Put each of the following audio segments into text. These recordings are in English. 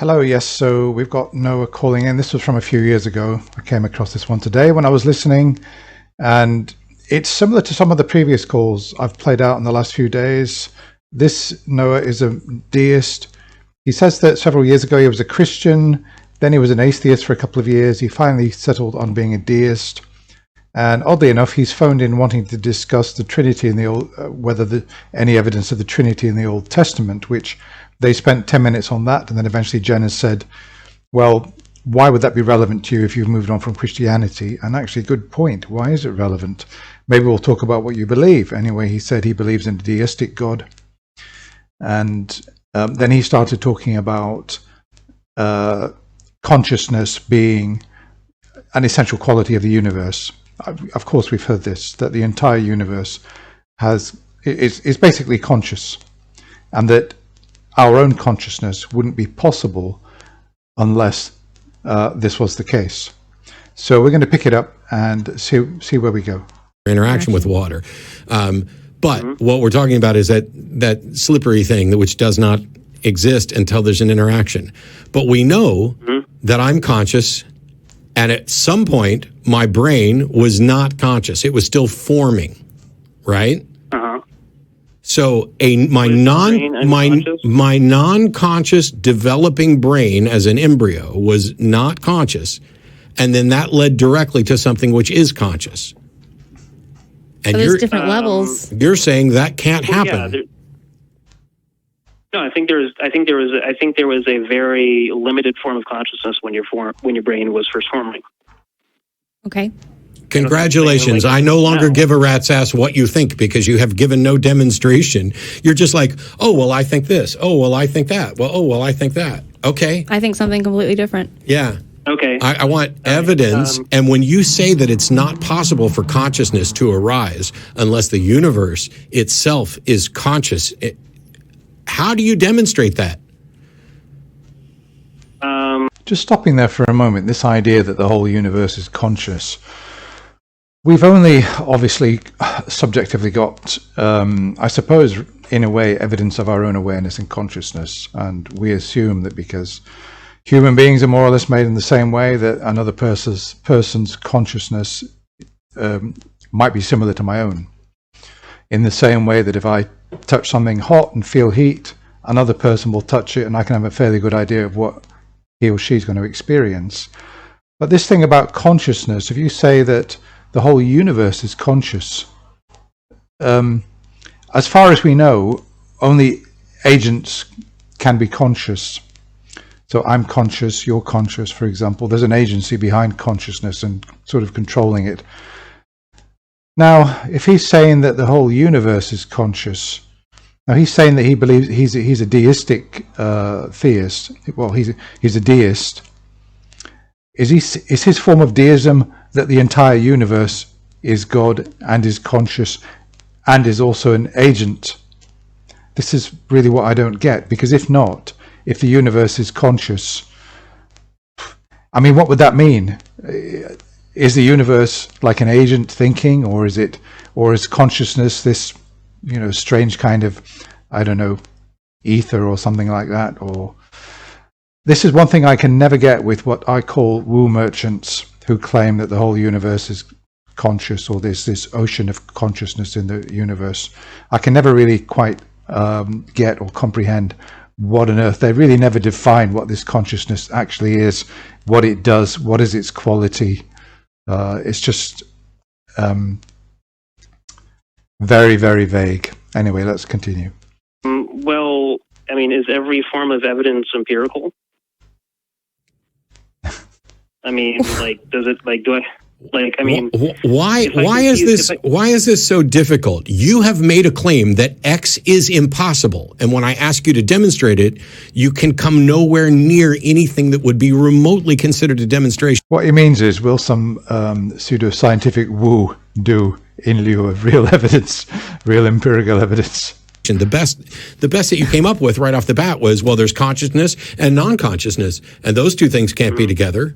Hello, yes. So we've got Noah calling in. This was from a few years ago. I came across this one today when I was listening, and it's similar to some of the previous calls I've played out in the last few days. This Noah is a deist. He says that several years ago he was a Christian, then he was an atheist for a couple of years. He finally settled on being a deist. And oddly enough, he's phoned in wanting to discuss the Trinity in the Old, any evidence of the Trinity in the Old Testament, which they spent 10 minutes on that, and then eventually Jen has said, well, why would that be relevant to you if you've moved on from Christianity? And actually, good point. Why is it relevant? Maybe we'll talk about what you believe. Anyway, he said he believes in a deistic God. And then he started talking about consciousness being an essential quality of the universe. Of course, we've heard this, that the entire universe is basically conscious, and that our own consciousness wouldn't be possible unless this was the case. So we're going to pick it up and see where we go. Interaction with water. But what we're talking about is that slippery thing which does not exist until there's an interaction. But we know that I'm conscious, and at some point my brain was not conscious. It was still forming, right? So my non-conscious developing brain as an embryo was not conscious, and then that led directly to something which is conscious. And so there's different levels. You're saying that can't happen. Yeah, no, I think there was a very limited form of consciousness when your brain was first forming. Okay. Congratulations. I no longer give a rat's ass what you think, because you have given no demonstration. You're just like, oh, well, I think this. Oh, well, I think that. Well, oh, well, I think that. Okay. I think something completely different. Yeah. Okay. I want evidence. And when you say that it's not possible for consciousness to arise unless the universe itself is conscious, how do you demonstrate that? Just stopping there for a moment, this idea that the whole universe is conscious. We've only obviously subjectively got, I suppose, in a way, evidence of our own awareness and consciousness. And we assume that because human beings are more or less made in the same way, that another person's consciousness might be similar to my own. In the same way that if I touch something hot and feel heat, another person will touch it and I can have a fairly good idea of what he or she's going to experience. But this thing about consciousness, if you say that the whole universe is conscious, as far as we know, only agents can be conscious. So I'm conscious, you're conscious, for example. There's an agency behind consciousness and sort of controlling it. Now, if he's saying that the whole universe is conscious, now he's saying that he believes he's a deistic theist. Well, he's a deist. Is his form of deism that the entire universe is God and is conscious and is also an agent? This is really what I don't get, because if not, if the universe is conscious, I mean, what would that mean? Is the universe like an agent thinking, or is consciousness this, strange kind of, I don't know, ether or something like that? Or this is one thing I can never get with what I call woo merchants who claim that the whole universe is conscious, or there's this ocean of consciousness in the universe. I can never really quite get or comprehend what on earth. They really never define what this consciousness actually is, what it does, what is its quality. It's just very, very vague. Anyway, let's continue. Well, I mean, is every form of evidence empirical? I mean, does it, do I, I mean... Why is this so difficult? You have made a claim that X is impossible, and when I ask you to demonstrate it, you can come nowhere near anything that would be remotely considered a demonstration. What he means is, will some pseudo-scientific woo do in lieu of real evidence, real empirical evidence? The best that you came up with right off the bat was, well, there's consciousness and non-consciousness, and those two things can't be together.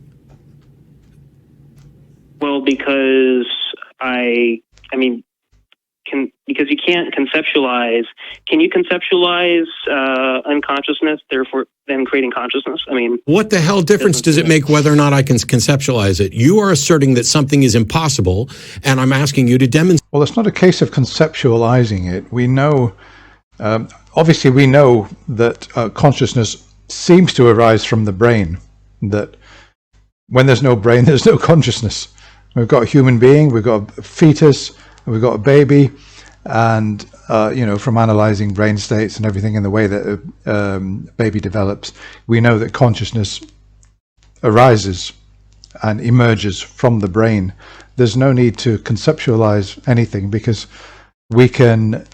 Well, because I mean, because you can't conceptualize. Can you conceptualize unconsciousness, therefore then creating consciousness? I mean, what the hell difference does it make whether or not I can conceptualize it? You are asserting that something is impossible, and I'm asking you to demonstrate. Well, it's not a case of conceptualizing it. We know, obviously, we know that consciousness seems to arise from the brain. That when there's no brain, there's no consciousness. We've got a human being, we've got a fetus, we've got a baby, and from analyzing brain states and everything in the way that a baby develops, we know that consciousness arises and emerges from the brain. There's no need to conceptualize anything, we can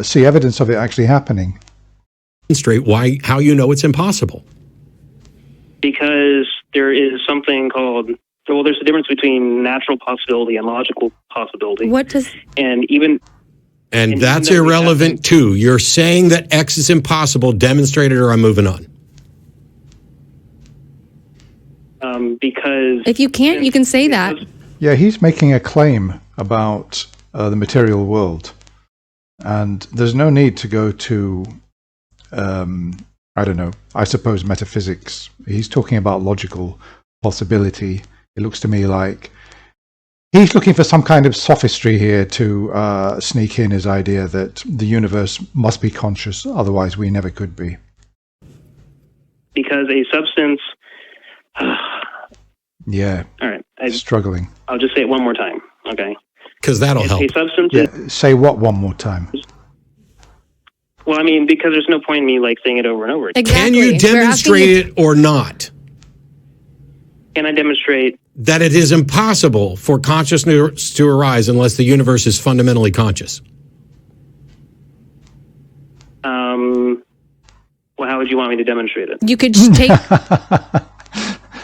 see evidence of it actually happening. Demonstrate how you know it's impossible. Because there is something called, well, there's a difference between natural possibility and logical possibility. What does... And that's irrelevant too. You're saying that X is impossible, demonstrate it or I'm moving on. Because... If you can't, you can say that. Yeah, he's making a claim about the material world. And there's no need to go to, I don't know, I suppose metaphysics. He's talking about logical possibility. It looks to me like he's looking for some kind of sophistry here to sneak in his idea that the universe must be conscious, otherwise we never could be. Because a substance... Yeah. All right. Struggling. I'll just say it one more time, okay? Because that'll help. A substance... Yeah, say what one more time? Well, I mean, because there's no point in me saying it over and over again. Exactly. Can you demonstrate it or not? Can I demonstrate that it is impossible for consciousness to arise unless the universe is fundamentally conscious? Well, how would you want me to demonstrate it? You could just take...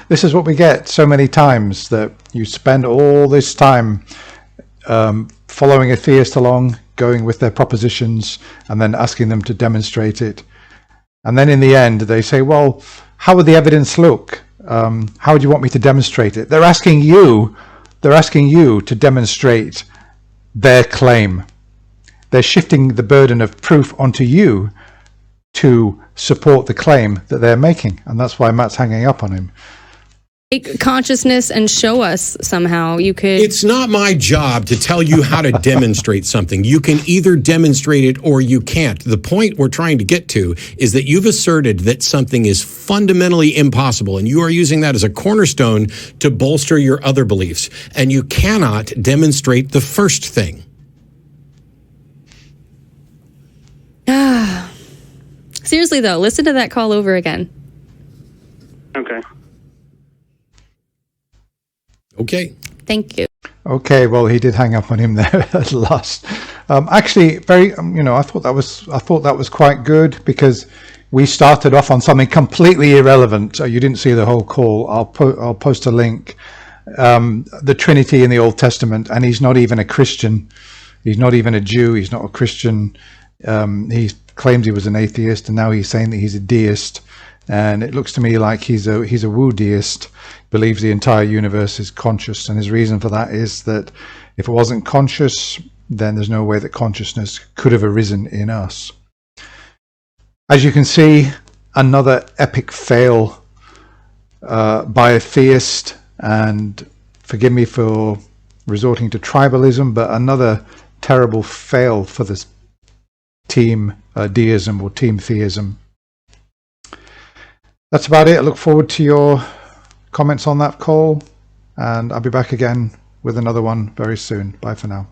This is what we get so many times, that you spend all this time following a theist along, going with their propositions, and then asking them to demonstrate it. And then in the end, they say, well, how would the evidence look? How would you want me to demonstrate it? They're asking you to demonstrate their claim. They're shifting the burden of proof onto you to support the claim that they're making. And that's why Matt's hanging up on him. Take consciousness and show us somehow. You could... It's not my job to tell you how to demonstrate something. You can either demonstrate it or you can't. The point we're trying to get to is that you've asserted that something is fundamentally impossible, and you are using that as a cornerstone to bolster your other beliefs. And you cannot demonstrate the first thing. Seriously, though, listen to that call over again. Okay. Okay. Thank you. Okay, well, he did hang up on him there at last. Actually, I thought that was quite good, because we started off on something completely irrelevant. You didn't see the whole call. I'll post a link. The Trinity in the Old Testament, and he's not even a Christian. He's not even a Jew. He's not a Christian. He claims he was an atheist, and now he's saying that he's a deist. And it looks to me like he's a woo deist, believes the entire universe is conscious, and his reason for that is that if it wasn't conscious, then there's no way that consciousness could have arisen in us. As you can see, another epic fail by a theist, and forgive me for resorting to tribalism, but another terrible fail for this team deism or team theism. That's about it. I look forward to your comments on that call, and I'll be back again with another one very soon. Bye for now.